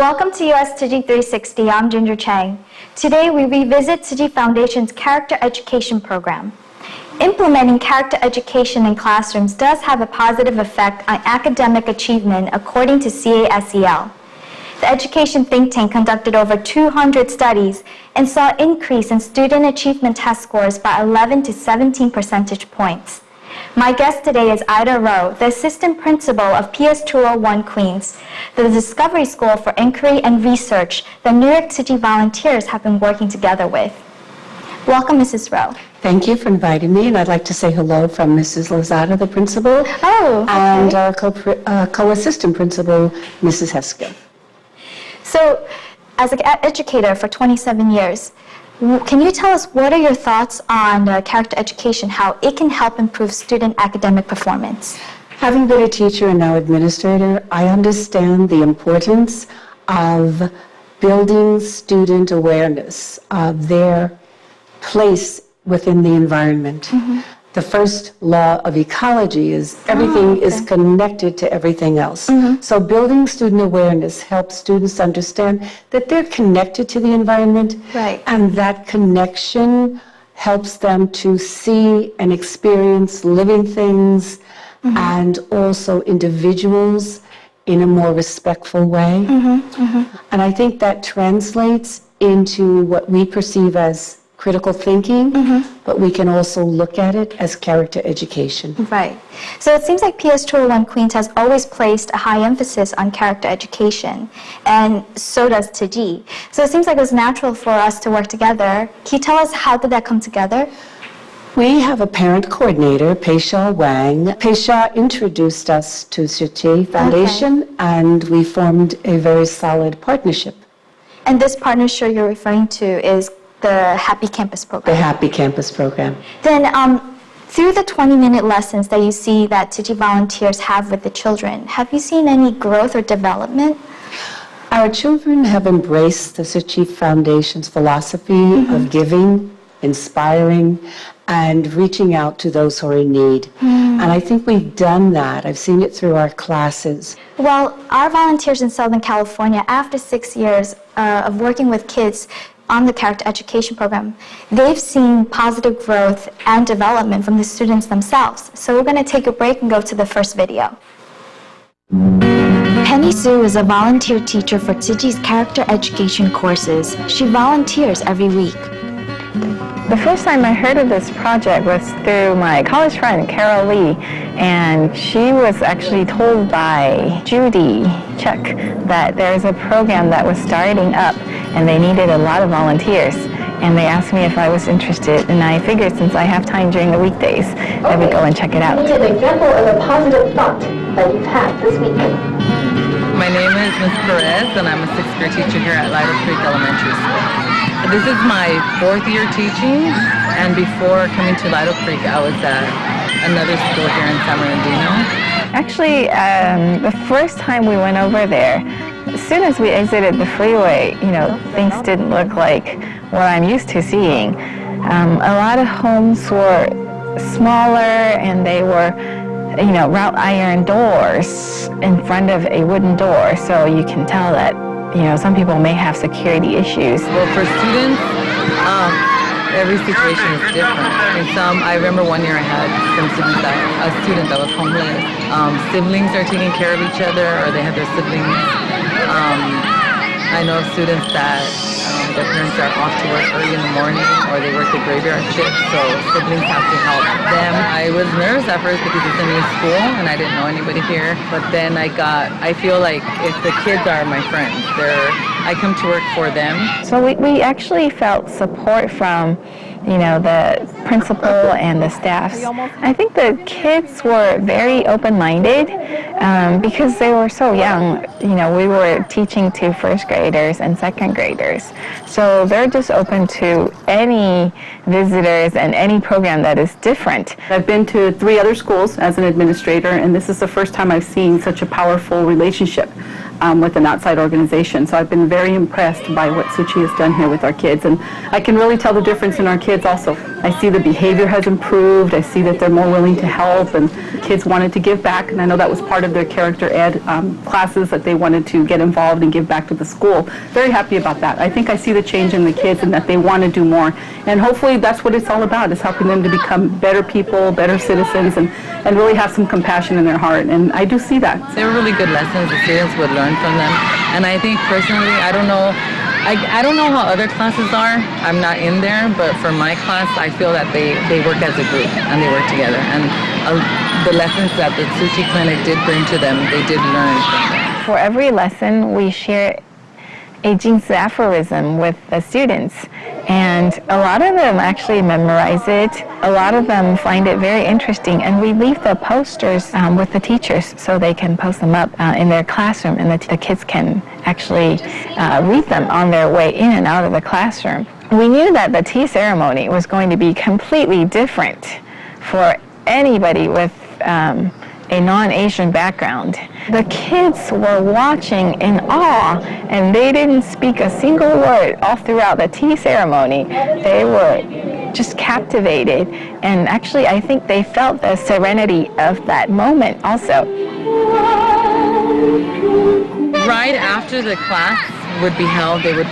Welcome to US Tzu Chi 360. I'm Ginger Chang. Today we revisit Tzu Chi Foundation's Character Education Program. Implementing character education in classrooms does have a positive effect on academic achievement according to CASEL. The education think tank conducted over 200 studies and saw an increase in student achievement test scores by 11 to 17 percentage points. My guest today is Rowe, the assistant principal of PS 201 Queens, the Discovery School for Inquiry and Research that New York City volunteers have been working together with. Welcome, Mrs. Rowe. Thank you for inviting me, and I'd like to say hello from Mrs. Lozada, the principal, and our co-assistant principal, Mrs. Heska. So, as an educator for 27 years, can you tell us what are your thoughts on character education, how it can help improve student academic performance? Having been a teacher and now administrator, I understand the importance of building student awareness of their place within the environment. Mm-hmm. The first law of ecology is everything is connected to everything else. Mm-hmm. So building student awareness helps students understand that they're connected to the environment, and that connection helps them to see and experience living things and also individuals in a more respectful way. And I think that translates into what we perceive as critical thinking, but we can also look at it as character education. Right. So it seems like PS 201 Queens has always placed a high emphasis on character education, and so does Tzu Chi. So it seems like it was natural for us to work together. Can you tell us how did that come together? We have a parent coordinator, Peisha Wang. Peisha introduced us to Tzu Chi Foundation, and we formed a very solid partnership. And this partnership you're referring to is the Happy Campus program. The Happy Campus program. Then through the 20-minute lessons that you see that Tzu Chi volunteers have with the children, have you seen any growth or development? Our children have embraced the Tzu Chi Foundation's philosophy of giving, inspiring, and reaching out to those who are in need. And I think we've done that. I've seen it through our classes. Well, our volunteers in Southern California, after 6 years of working with kids on the character education program, they've seen positive growth and development from the students themselves. So we're going to take a break and go to the first video. Penny Sue is a volunteer teacher for Tzu Chi's character education courses. She volunteers every week. The first time I heard of this project was through my college friend, Carol Lee, and she was actually told by Judy Chuck that there's a program that was starting up and they needed a lot of volunteers. And they asked me if I was interested, and I figured since I have time during the weekdays, I would go and check it out. Give an example of a positive thought that you've had this week. My name is Ms. Perez, and I'm a 6th grade teacher here at Lido Creek Elementary School. This is my 4th year teaching, and before coming to Lido Creek, I was at another school here in San Bernardino. Actually, the first time we went over there, as soon as we exited the freeway, things didn't look like what I'm used to seeing. A lot of homes were smaller, and they were wrought iron doors in front of a wooden door, so you can tell that some people may have security issues. Well, for students, every situation is different. And I remember one year I had a student that was homeless. Siblings are taking care of each other, or they have their siblings. I know of students that their parents are off to work early in the morning, or they work the graveyard shift, so siblings have to help them. I was nervous at first because it's a new school and I didn't know anybody here, but then I feel like if the kids are my friends, I come to work for them. So we actually felt support from the principal and the staffs. I think the kids were very open-minded because they were so young. We were teaching to 1st graders and 2nd graders. So they're just open to any visitors and any program that is different. I've been to 3 other schools as an administrator, and this is the first time I've seen such a powerful relationship with an outside organization. So I've been very impressed by what Tzu Chi has done here with our kids, and I can really tell the difference in our kids also. I see the behavior has improved. I see that they're more willing to help, and kids wanted to give back, and I know that was part of their character ed classes, that they wanted to get involved and give back to the school. Very happy about that. I think I see the change in the kids and that they want to do more, and hopefully that's what it's all about, is helping them to become better people, better citizens, and really have some compassion in their heart, and I do see that. They were really good lessons. The students would learn from them, and I think personally, I don't know how other classes are. I'm not in there, but for my class, I feel that they work as a group and they work together. And the lessons that the Tzu Chi clinic did bring to them, they did learn from them. For every lesson, we share a Jing Tzu aphorism with the students, and a lot of them actually memorize it. A lot of them find it very interesting, and we leave the posters with the teachers so they can post them up in their classroom, and the kids can actually read them on their way in and out of the classroom. We knew that the tea ceremony was going to be completely different for anybody with a non-Asian background. The kids were watching in awe, and they didn't speak a single word all throughout the tea ceremony. They were just captivated, and actually I think they felt the serenity of that moment also. Right after the class would be held, they would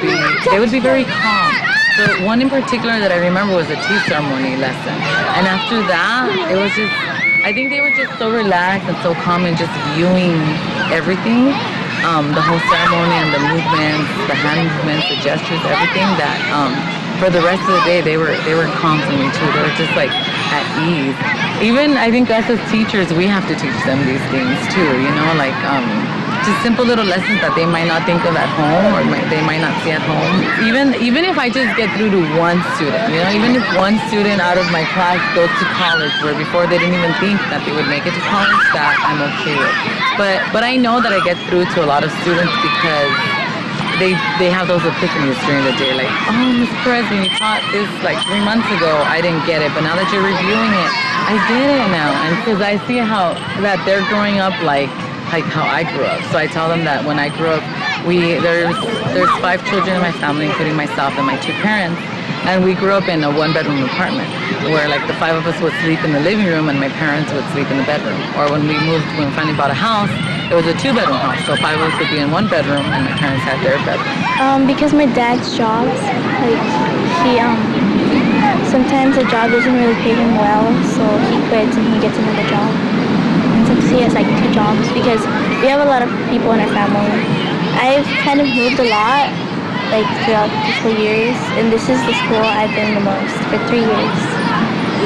be very calm. The one in particular that I remember was a tea ceremony lesson, and after that, it was just, I think they were just so relaxed and so calm and just viewing everything, the whole ceremony and the movements, the hand movements, the gestures, everything, that for the rest of the day they were calm for me too. They were just like at ease. Even I think us as teachers, we have to teach them these things too, you know, like just simple little lessons that they might not think of at home, or they might not see at home. Even if I just get through to one student, you know, even if one student out of my class goes to college where before they didn't even think that they would make it to college, that I'm okay with. But I know that I get through to a lot of students because they have those epiphanies during the day, like, oh, Ms. Perez, when you taught this like 3 months ago, I didn't get it, but now that you're reviewing it, I get it now. And because I see how that they're growing up like how I grew up. So I tell them that when I grew up, there's 5 children in my family, including myself and my 2 parents, and we grew up in a 1-bedroom apartment where like the 5 of us would sleep in the living room and my parents would sleep in the bedroom. Or when we finally bought a house, it was a 2-bedroom house, so 5 of us would be in 1 bedroom and my parents had their bedroom. Because my dad's jobs, like he sometimes the job doesn't really pay him well, so he quits and he gets another job. He has like 2 jobs because we have a lot of people in our family. I've kind of moved a lot like throughout the school years, and this is the school I've been the most for 3 years.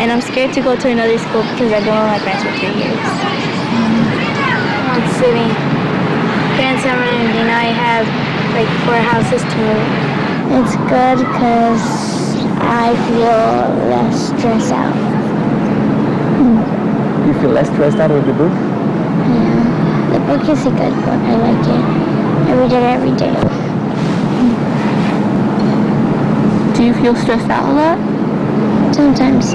And I'm scared to go to another school because I've been with my parents for 3 years. It's sitting. Parents are around, and I have like 4 houses to move. It's good because I feel less stressed out. You feel less stressed out with the book? Yeah, the book is a good book. I like it. I read it every day. Do you feel stressed out a lot? Sometimes.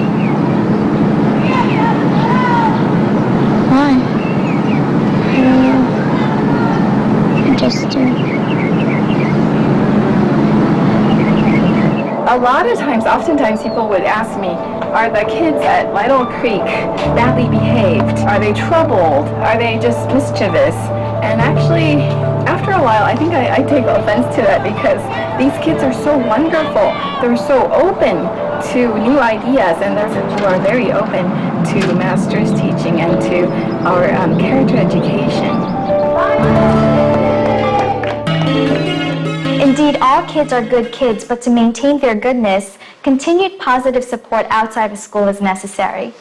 Why? I don't know. I just do. A lot of times, oftentimes people would ask me, are the kids at Lytle Creek badly behaved? Are they troubled? Are they just mischievous? And actually, after a while, I think I take offense to that because these kids are so wonderful. They're so open to new ideas, and they are very open to master's teaching and to our character education. Indeed, all kids are good kids, but to maintain their goodness, continued positive support outside of school is necessary.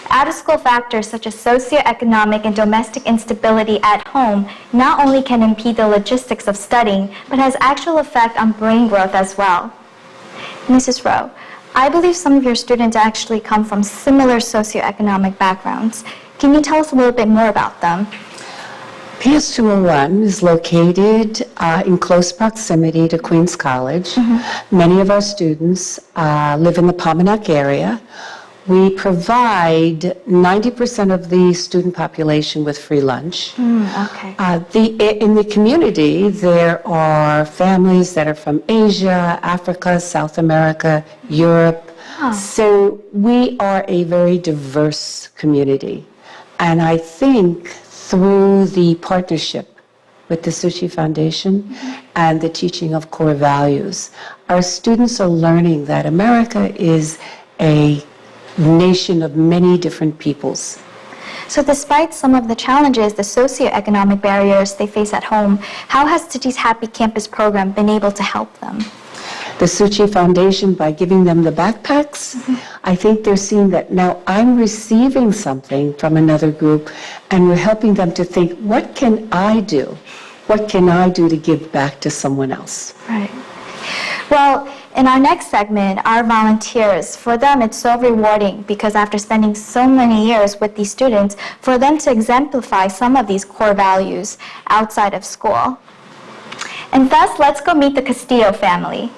Out-of-school factors such as socioeconomic and domestic instability at home not only can impede the logistics of studying, but has actual effect on brain growth as well. Mrs. Rowe, I believe some of your students actually come from similar socioeconomic backgrounds. Can you tell us a little bit more about them? PS 201 is located in close proximity to Queens College. Many of our students live in the Pomona area. We provide 90% of the student population with free lunch. Okay. In the community, there are families that are from Asia, Africa, South America, Europe, So we are a very diverse community. And I think through the partnership with the Tzu Chi Foundation and the teaching of core values, our students are learning that America is a nation of many different peoples. So despite some of the challenges, the socioeconomic barriers they face at home, how has Tzu Chi's Happy Campus program been able to help them? The Tzu Chi Foundation, by giving them the backpacks, I think they're seeing that now I'm receiving something from another group, and we're helping them to think, what can I do? What can I do to give back to someone else? Right. Well, in our next segment, our volunteers, for them it's so rewarding because after spending so many years with these students, for them to exemplify some of these core values outside of school. And thus, let's go meet the Castillo family.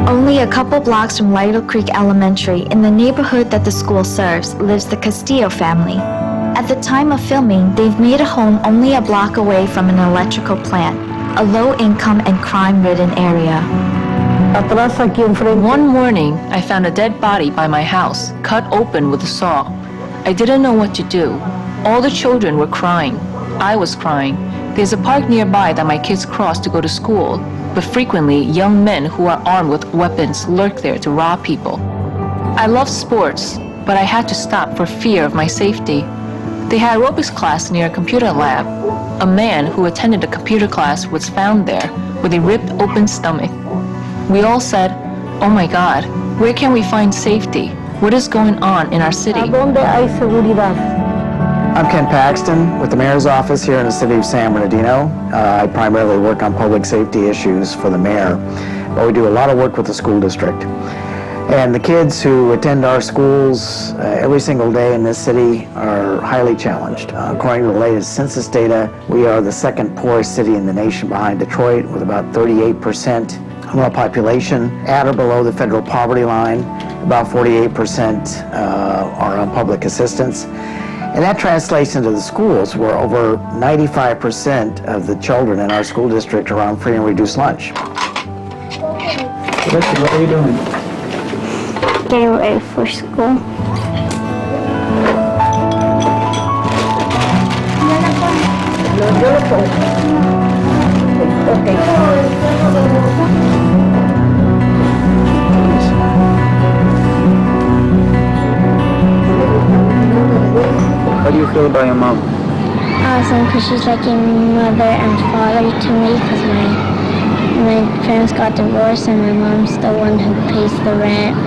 Only a couple blocks from Lytle Creek Elementary, in the neighborhood that the school serves, lives the Castillo family. At the time of filming, they've made a home only a block away from an electrical plant, a low-income and crime-ridden area. One morning, I found a dead body by my house, cut open with a saw. I didn't know what to do. All the children were crying. I was crying. There's a park nearby that my kids cross to go to school, but frequently young men who are armed with weapons lurk there to rob people. I love sports, but I had to stop for fear of my safety. They had aerobics class near a computer lab. A man who attended a computer class was found there with a ripped open stomach. We all said, "Oh my God, where can we find safety? What is going on in our city?" I'm Ken Paxton with the Mayor's Office here in the city of San Bernardino. I primarily work on public safety issues for the mayor, but we do a lot of work with the school district. And the kids who attend our schools every single day in this city are highly challenged. According to the latest census data, we are the second poorest city in the nation behind Detroit, with about 38% of our population at or below the federal poverty line. About 48% are on public assistance. And that translates into the schools, where over 95% of the children in our school district are on free and reduced lunch. What are you doing? Getting ready for school. How do you feel about your mom? Awesome, because she's like a mother and father to me, because my parents got divorced and my mom's the one who pays the rent,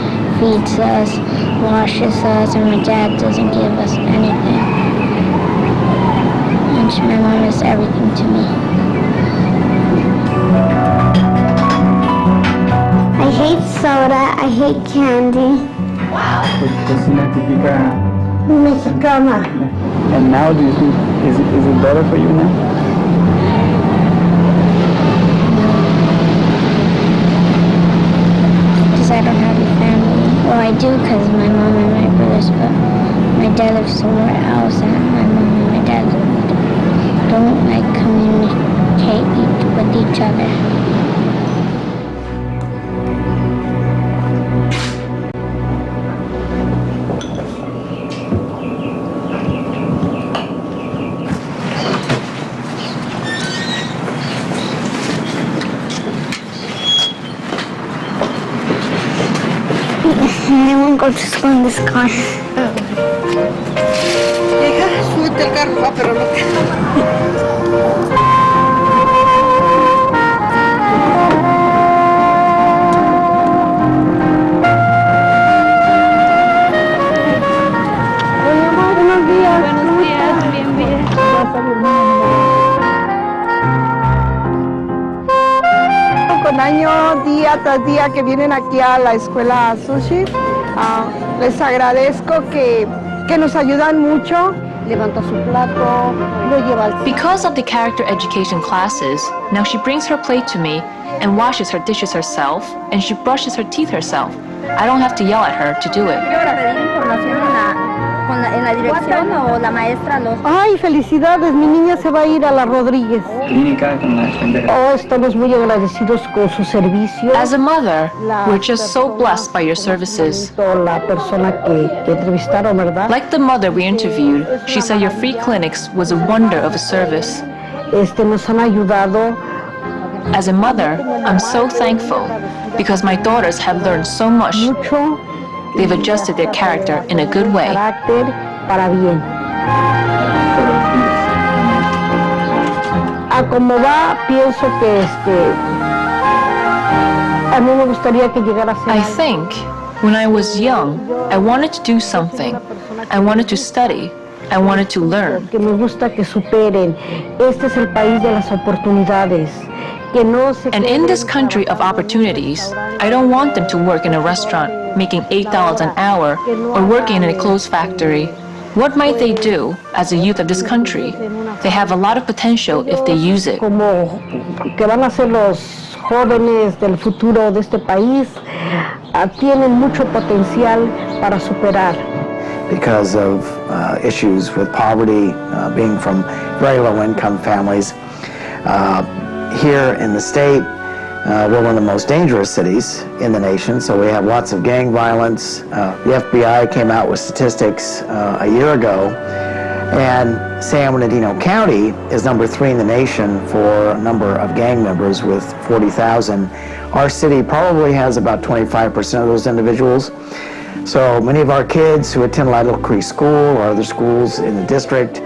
feeds us, washes us, and my dad doesn't give us anything. And my mom is everything to me. I hate soda, I hate candy. Cocina típica. Mexicana. And now, do you think is it better for you now? Because I don't have a family. Well, I do because my mom and my brothers, but my dad lives somewhere else, and my mom and my dad don't like communicate with each other. I won't go to school in this car. Con año, día tras día que vienen aquí a la escuela Tzu Chi, les agradezco que nos ayudan mucho. Levanta su plato, lo lleva al... Because of the character education classes, now she brings her plate to me and washes her dishes herself, and she brushes her teeth herself. I don't have to yell at her to do it. en la dirección o la maestra los... Ay, felicidades, mi niña se va a ir a la Rodríguez. Clínica con la gente. Oh, estamos muy agradecidos con su servicio. As a mother, we're just so blessed by your services. La persona que entrevistaron, ¿verdad? Like the mother we interviewed, she said your free clinics was a wonder of a service. Nos han ayudado. As a mother, I'm so thankful because my daughters have learned so much. Mucho. They've adjusted their character in a good way. Carácter para bien. A como va, pienso que a mí me gustaría que llegara a ser. I think when I was young, I wanted to do something. I wanted to study. I wanted to learn. Que me gusta que superen. Este es el país de las oportunidades. And in this country of opportunities, I don't want them to work in a restaurant making $8 an hour or working in a clothes factory. What might they do as a youth of this country? They have a lot of potential if they use it. Como que van a ser los jóvenes del futuro de este país, tienen mucho potencial para superar. Because of issues with poverty, being from very low-income families. Here in the state, we're one of the most dangerous cities in the nation, so we have lots of gang violence. The FBI came out with statistics a year ago, and San Bernardino County is number 3 in the nation for number of gang members with 40,000. Our city probably has about 25% of those individuals. So many of our kids who attend Lido Creek School or other schools in the district,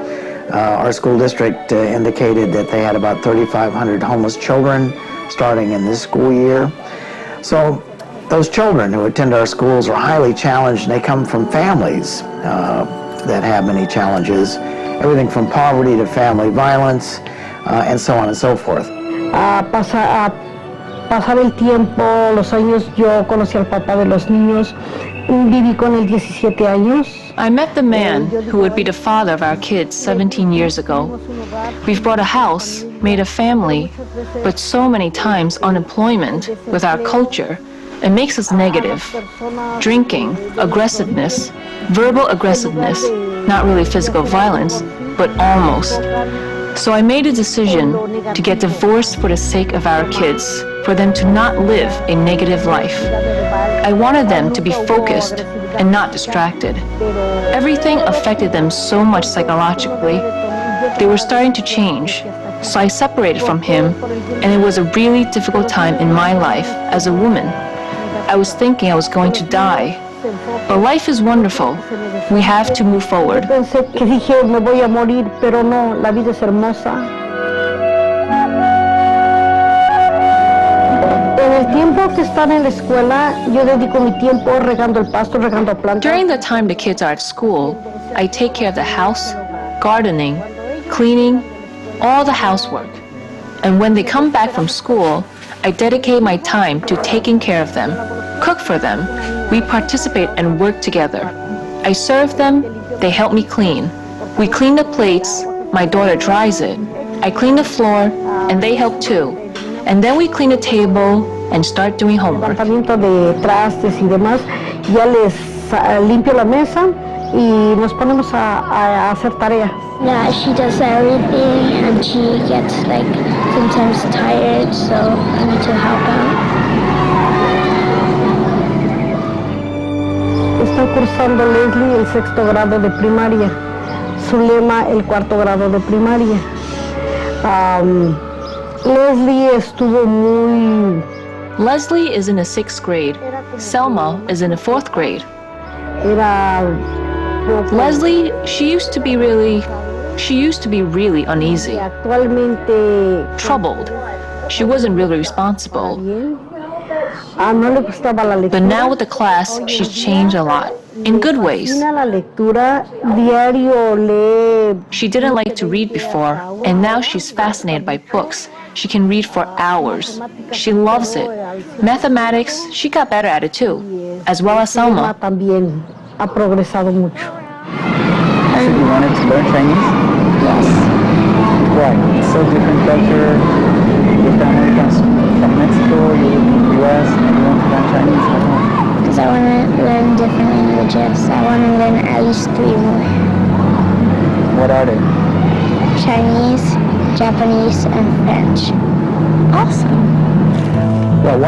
our school district indicated that they had about 3,500 homeless children starting in this school year. So those children who attend our schools are highly challenged, and they come from families that have many challenges, everything from poverty to family violence, and so on and so forth. Pasar el tiempo, los años, yo conocí al papá de los niños, viví con él 17 años. I met the man who would be the father of our kids 17 years ago. We've bought a house, made a family, but so many times unemployment with our culture, it makes us negative. Drinking, aggressiveness, verbal aggressiveness, not really physical violence, but almost. So I made a decision to get divorced for the sake of our kids, for them to not live a negative life. I wanted them to be focused and not distracted. Everything affected them so much psychologically. They were starting to change. So I separated from him, and it was a really difficult time in my life as a woman. I was thinking I was going to die. But life is wonderful. We have to move forward. Pensé que dije, me voy a morir, pero no, la vida es hermosa. En el tiempo que están en la escuela, yo dedico mi tiempo regando el pasto, regando plantas. During the time the kids are at school, I take care of the house, gardening, cleaning, all the housework. And when they come back from school, I dedicate my time to taking care of them, cook for them. We participate and work together. I serve them, they help me clean. We clean the plates, my daughter dries it. I clean the floor, and they help too. And then we clean the table and start doing homework. Levantamiento de trastes y demás, ya les limpio la mesa y nos ponemos a hacer tarea. Yeah, she does everything and she gets like sometimes tired, so I need to help out. Está cursando Leslie el 6º grado de primaria, Zulema el 4º grado de primaria. Leslie estuvo muy... Leslie is in the 6th grade. Selma is in the 4th grade. Leslie, she used to be really uneasy, troubled. She wasn't really responsible. But now with the class, she's changed a lot, in good ways. She didn't like to read before, and now she's fascinated by books. She can read for hours. She loves it. Mathematics, she got better at it too, as well as Selma. Ha progresado mucho. So you wanted to learn Chinese? Yes. Why? It's so different culture. Your family comes from Mexico, you live in the US, and you want to learn Chinese. Because I want to learn different languages. I want to learn at least 3 more. What are they? Chinese, Japanese, and French. Awesome. Well,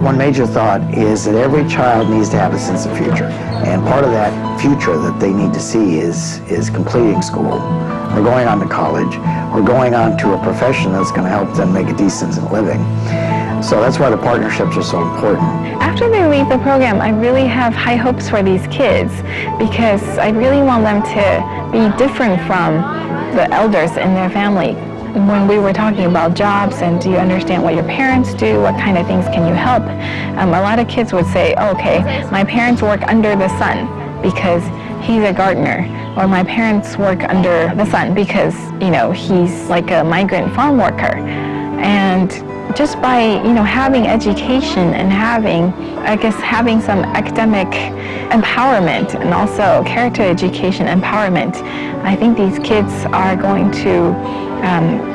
one major thought is that every child needs to have a sense of future. And part of that future that they need to see is completing school, or going on to college, or going on to a profession that's going to help them make a decent living. So that's why the partnerships are so important. After they leave the program, I really have high hopes for these kids because I really want them to be different from the elders in their family. When we were talking about jobs and do you understand what your parents do, what kind of things can you help, a lot of kids would say, okay, my parents work under the sun because he's a gardener, or my parents work under the sun because, he's like a migrant farm worker. And just by, having education and having some academic empowerment and also character education empowerment, I think these kids are going to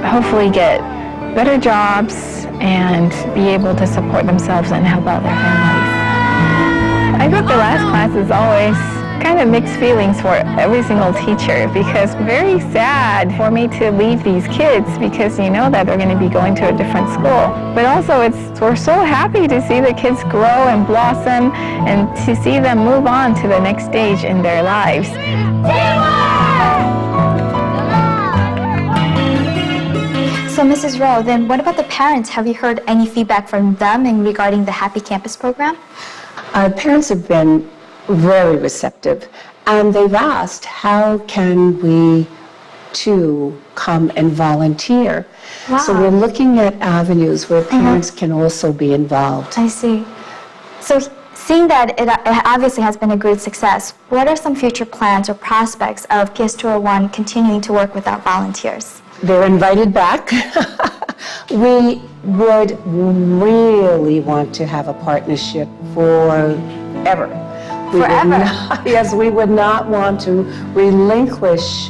hopefully get better jobs and be able to support themselves and help out their families. I think the last class is always kind of mixed feelings for every single teacher because very sad for me to leave these kids because you know that they're going to be going to a different school. But also we're so happy to see the kids grow and blossom and to see them move on to the next stage in their lives. So Mrs. Rowe, then what about the parents? Have you heard any feedback from them in regarding the Happy Campus program? Parents have been very receptive, and they've asked, how can we too come and volunteer? Wow. So we're looking at avenues where parents can also be involved. I see. So seeing that it obviously has been a great success, what are some future plans or prospects of PS 201 continuing to work with our volunteers? They're invited back. We would really want to have a partnership forever. Yes, we would not want to relinquish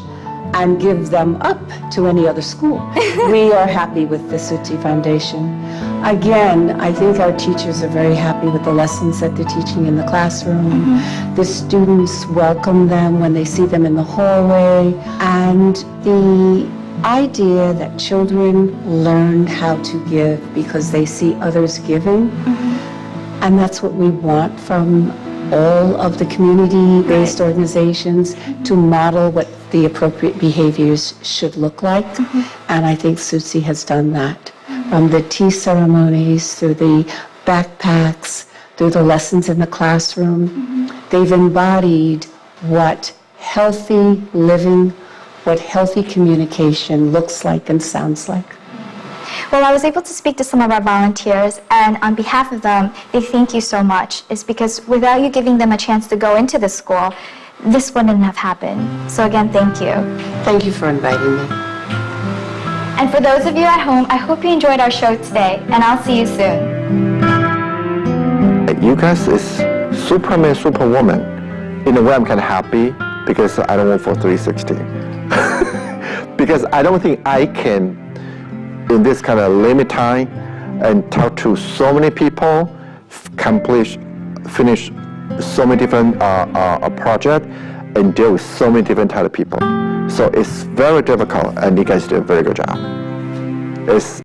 and give them up to any other school. We are happy with the Tzu Chi Foundation. Again, I think our teachers are very happy with the lessons that they're teaching in the classroom. The students welcome them when they see them in the hallway. And the idea that children learn how to give because they see others giving, and that's what we want from all of the community-based organizations, to model what the appropriate behaviors should look like. And I think Tzu Chi has done that. From the tea ceremonies, through the backpacks, through the lessons in the classroom, they've embodied what healthy living, what healthy communication looks like and sounds like. Well, I was able to speak to some of our volunteers, and on behalf of them, they thank you so much. It's because without you giving them a chance to go into the school, this wouldn't have happened. So again, thank you. Thank you for inviting me. And for those of you at home, I hope you enjoyed our show today, and I'll see you soon. You guys is Superman, Superwoman. In a way, I'm kind of happy because I don't work for 360. Because I don't think I can, in this kind of limit time, and talk to so many people, finish so many different projects, and deal with so many different type of people. So it's very difficult, and you guys do a very good job. It's